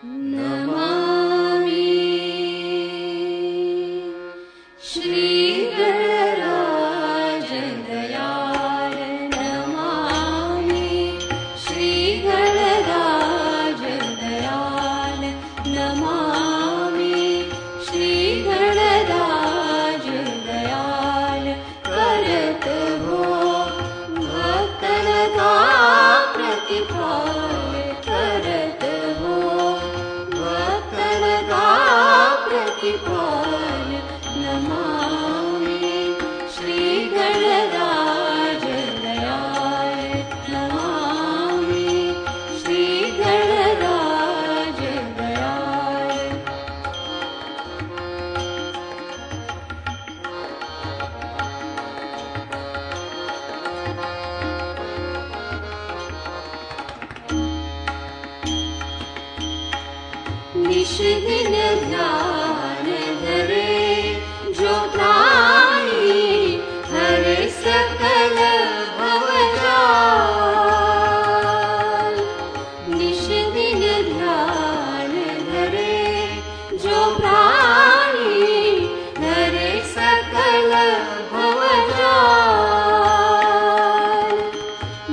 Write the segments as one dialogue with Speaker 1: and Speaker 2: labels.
Speaker 1: नमामि श्रीगणराजदयाल नमामि श्रीगणराजदयाल नमामि श्रीगणराजदयाल करत हो भक्तन का प्रतिपाल करत हो भक्तन का प्रतिपाल नमामि श्रीगणराजदयाल नमामि श्रीगणराजदयाल निश दिन ध्यान धरे जो प्राणी हरे सकल भवजाल निश दिन ध्यान धरे जो प्राणी हरे सकल भवजाल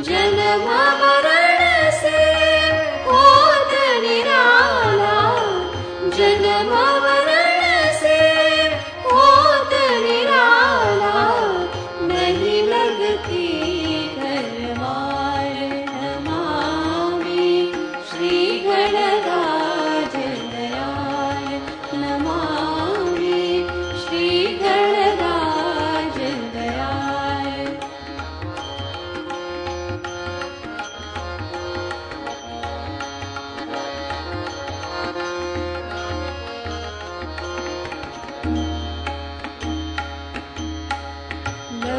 Speaker 1: जन्म मरण से होत निराला जन्म मरण से होत निराला नहीं लगती करवार नमामि श्रीगणराजदयाल नमामि श्रीगणराजदयाल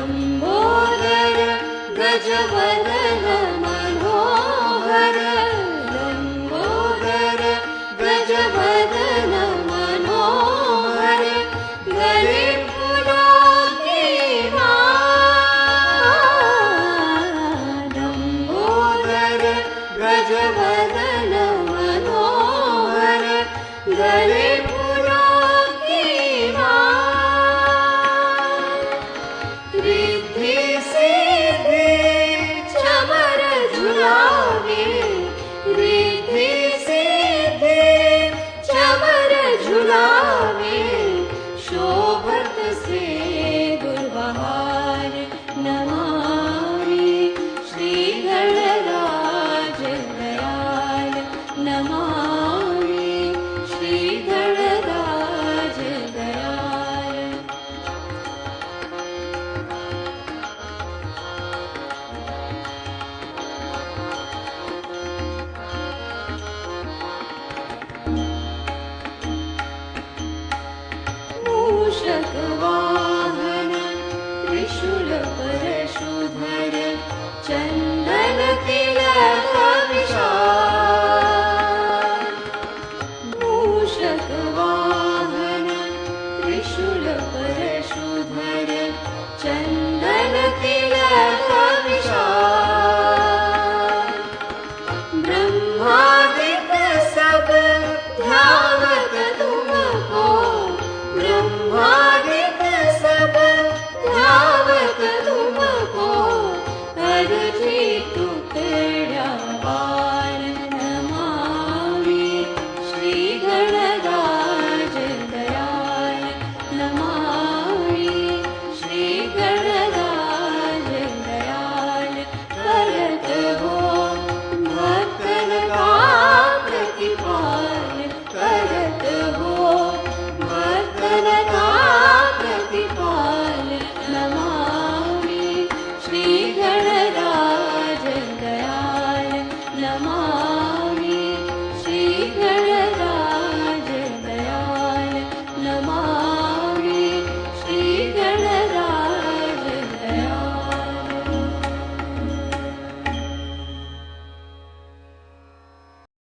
Speaker 1: लंबोदर गजवदन मनोहर लंबोदर गजवदन मनोहर गले फूलों की माला लंबोदर गजवदन